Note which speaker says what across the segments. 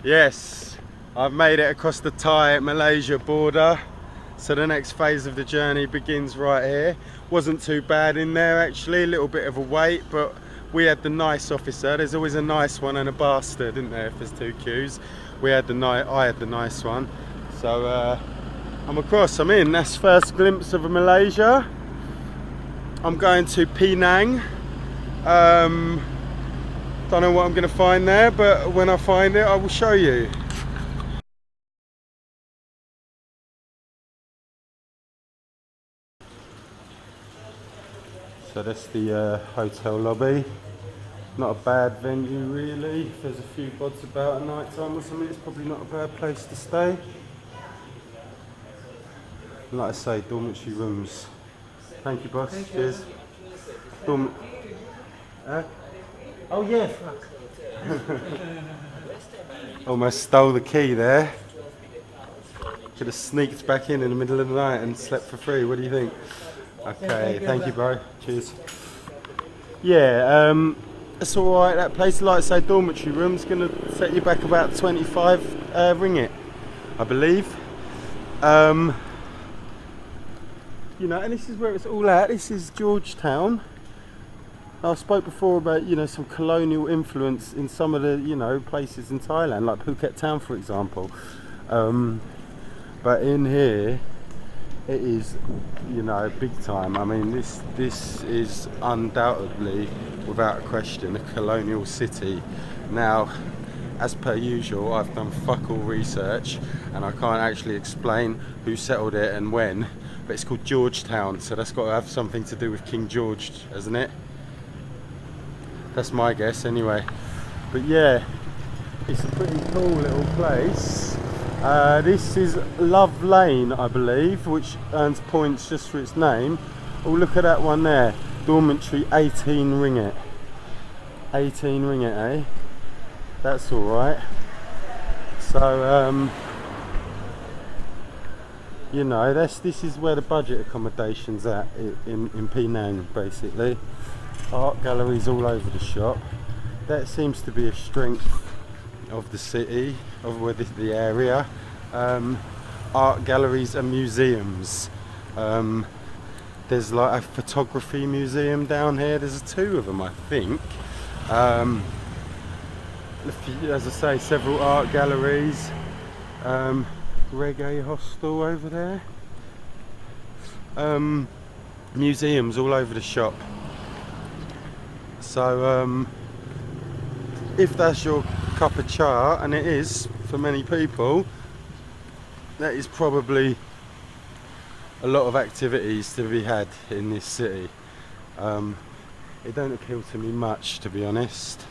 Speaker 1: Yes, I've made it across the Thai-Malaysia border. So the next phase of the journey begins right here. Wasn't too bad in there actually, a little bit of a wait, but we had the nice officer. There's always a nice one and a bastard, isn't there, if there's two queues. I had the nice one. So I'm across, I'm in. That's first glimpse of Malaysia. I'm going to Penang. Don't know what I'm going to find there, but when I find it, I will show you. So that's the hotel lobby. Not a bad venue really. If there's a few bods about at night time or something, it's probably not a bad place to stay. And like I say, dormitory rooms. Thank you, boss. Thank Cheers. You. Oh yeah. Almost stole the key there. Could have sneaked back in the middle of the night and slept for free. What do you think? Okay, thank you, bro. Cheers. Yeah, it's alright, that place. Like I say, dormitory room's gonna set you back about 25 ringgit, I believe. You know, and this is where it's all at. This is George Town. I spoke before about, you know, some colonial influence in some of the, you know, places in Thailand, like Phuket Town, for example. But in here, it is, you know, big time. I mean, this is undoubtedly, without a question, a colonial city. Now, as per usual, I've done fuck all research, and I can't actually explain who settled it and when. But it's called George Town, so that's got to have something to do with King George, hasn't it? That's my guess, anyway. But yeah, it's a pretty cool little place. This is Love Lane, I believe, which earns points just for its name. Oh, look at that one there. Dormitory, 18 ringgit. 18 ringgit, eh? That's alright. So, you know, this is where the budget accommodation's at in Penang, basically. Art galleries all over the shop. That seems to be a strength of the city, of where the area. Art galleries and museums. There's like a photography museum down here. There's two of them, I think. As I say, several art galleries. Reggae hostel over there. Museums all over the shop. So if that's your cup of cha, and it is for many people, that is probably a lot of activities to be had in this city. It don't appeal to me much, to be honest.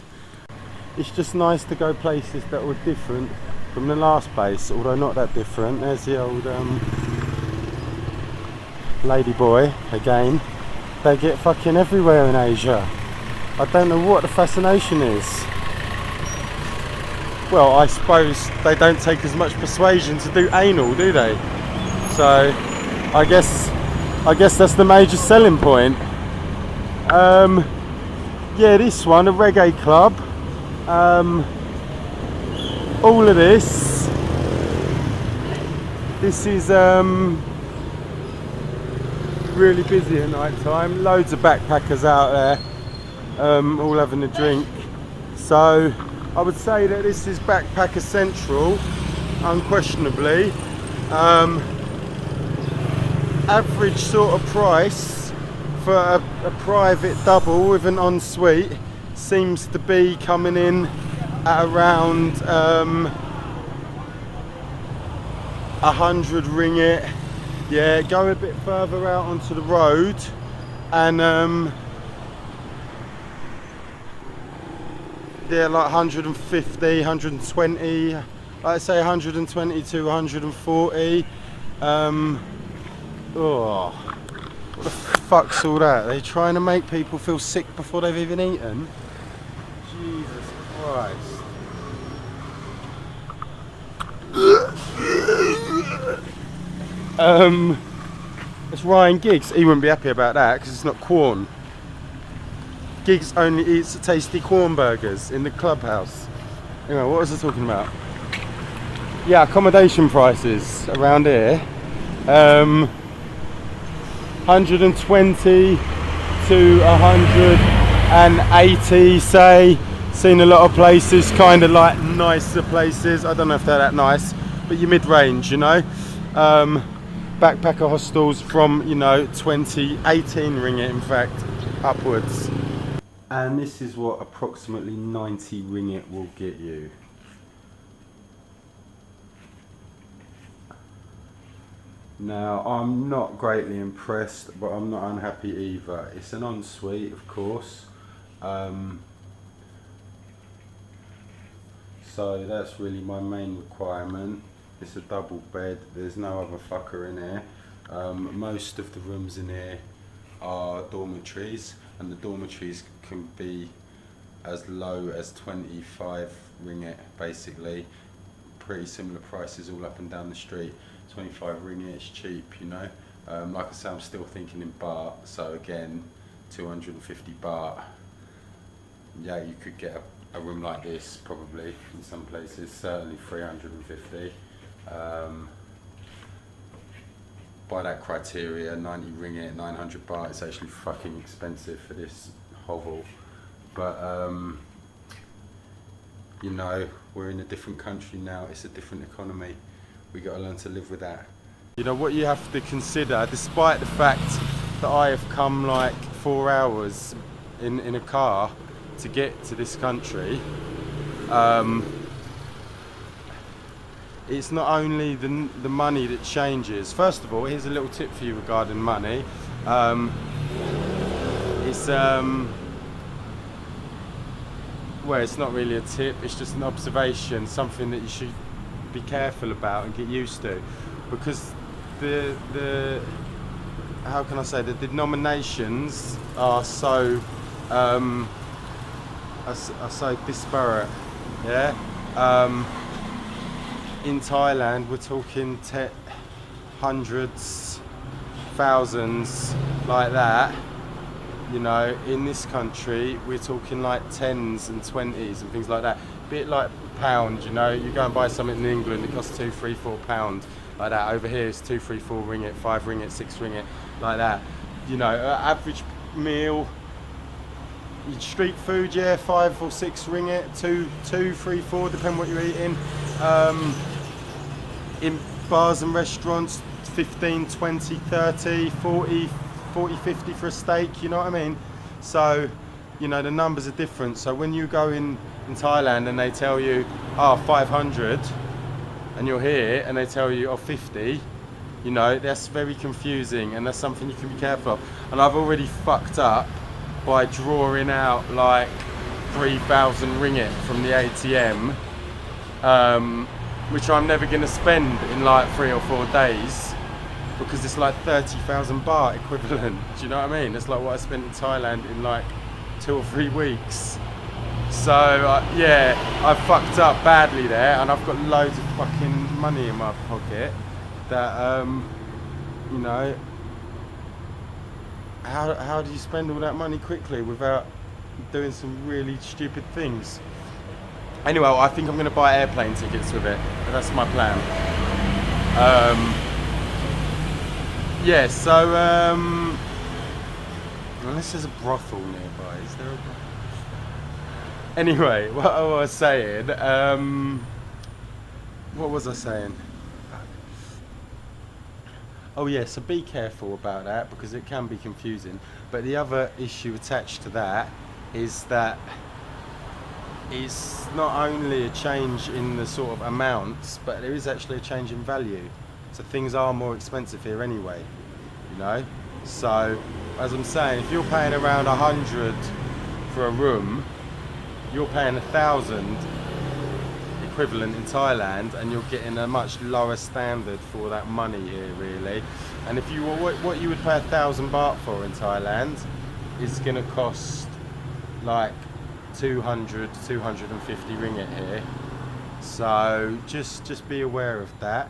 Speaker 1: It's just nice to go places that were different from the last place, although not that different. There's the old lady boy again. They get fucking everywhere in Asia. I don't know what the fascination is. Well, I suppose they don't take as much persuasion to do anal, do they? So I guess that's the major selling point. Yeah, this one, a reggae club. All of this is really busy at night time. Loads of backpackers out there, all having a drink. So I would say that this is backpacker central, unquestionably. Average sort of price for a private double with an ensuite seems to be coming in at around 100 ringgit. Yeah, go a bit further out onto the road and yeah, like 150, 120, like I say 120 to 140. Oh, what the fuck's all that? Are they trying to make people feel sick before they've even eaten? Jesus Christ. It's Ryan Giggs. He wouldn't be happy about that because it's not corn. Giggs only eats tasty corn burgers in the clubhouse. Anyway, what was I talking about? Yeah, accommodation prices around here. 120 to 180, say. Seen a lot of places, kind of like nicer places. I don't know if they're that nice, but you're mid-range, you know. Backpacker hostels from, you know, 20, 18 ringgit in fact, upwards. And this is what approximately 90 ringgit will get you. Now, I'm not greatly impressed, but I'm not unhappy either. It's an ensuite, of course. So that's really my main requirement. It's a double bed, there's no other fucker in here. Most of the rooms in here are dormitories, and the dormitories can be as low as 25 ringgit basically. Pretty similar prices all up and down the street. 25 ringgit is cheap, you know. Like I say, I'm still thinking in baht, so again 250 baht. Yeah, you could get a room like this probably in some places, certainly 350. By that criteria, 90 ringgit, 900 baht is actually fucking expensive for this hovel. But you know, we're in a different country now, it's a different economy. We got to learn to live with that. You know what you have to consider, despite the fact that I have come like 4 hours in a car to get to this country, it's not only the money that changes. First of all, here's a little tip for you regarding money. Well, it's not really a tip, it's just an observation, something that you should be careful about and get used to, because the how can I say, the denominations are so are so disparate. Yeah. In Thailand, we're talking hundreds, thousands, like that. You know, in this country, we're talking like tens and 20s and things like that. Bit like pound, you know, you go and buy something in England, it costs 2, 3, 4 pound, like that. Over here, it's 2, 3, 4 ringgit, 5 ringgit, 6 ringgit, like that. You know, average meal, street food, yeah, 5 or 6 ringgit, 2, 3, 4, depending what you're eating. In bars and restaurants, 15, 20, 30, 40, 50 for a steak, you know what I mean? So, you know, the numbers are different. So when you go in Thailand and they tell you, oh, 500, and you're here and they tell you, oh, 50, you know, that's very confusing, and that's something you can be careful of. And I've already fucked up by drawing out like 3,000 ringgit from the ATM, which I'm never going to spend in like 3 or 4 days, because it's like 30,000 baht equivalent. Do you know what I mean? It's like what I spent in Thailand in like 2 or 3 weeks. So yeah, I fucked up badly there, and I've got loads of fucking money in my pocket that you know, how do you spend all that money quickly without doing some really stupid things? Anyway, I think I'm going to buy airplane tickets with it. That's my plan. Yeah, so unless there's a brothel nearby, is there a brothel? Anyway, what I was saying, what was I saying? Oh yeah, so be careful about that, because it can be confusing. But the other issue attached to that is that it's not only a change in the sort of amounts, but there is actually a change in value. So things are more expensive here anyway, you know? So, as I'm saying, if you're paying around 100 for a room, you're paying 1,000 equivalent in Thailand, and you're getting a much lower standard for that money here, really. And if you what you would pay 1,000 baht for in Thailand is going to cost like 200, 250 ringgit here. So just be aware of that.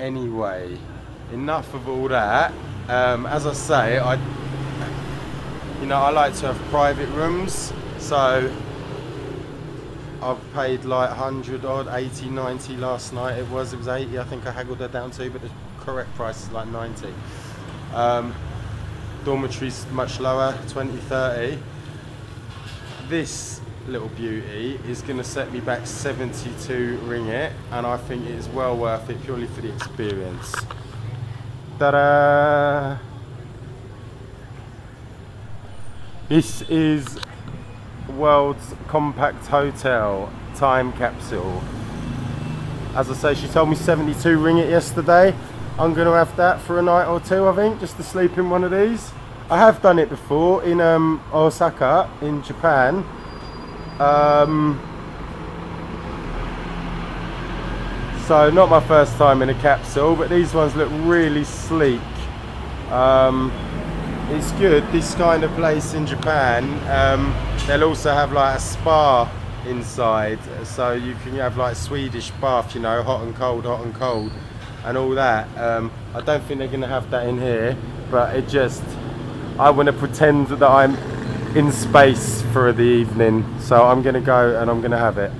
Speaker 1: Anyway, enough of all that. As I say, I like to have private rooms, so I've paid like 100 odd, 80, 90 last night. It was 80, I think I haggled her down to, but the correct price is like 90. Dormitory's much lower, 20, 30. This little beauty is going to set me back 72 ringgit, and I think it is well worth it purely for the experience. Ta-da! This is World's Compact Hotel time capsule. As I say, she told me 72 ringgit yesterday. I'm going to have that for a night or two, I think, just to sleep in one of these. I have done it before in Osaka in Japan. So not my first time in a capsule, but these ones look really sleek. It's good, this kind of place in Japan. They'll also have like a spa inside, so you can have like Swedish bath, hot and cold and all that. I don't think they're going to have that in here, but I want to pretend that I'm in space for the evening, so I'm going to go and I'm going to have it.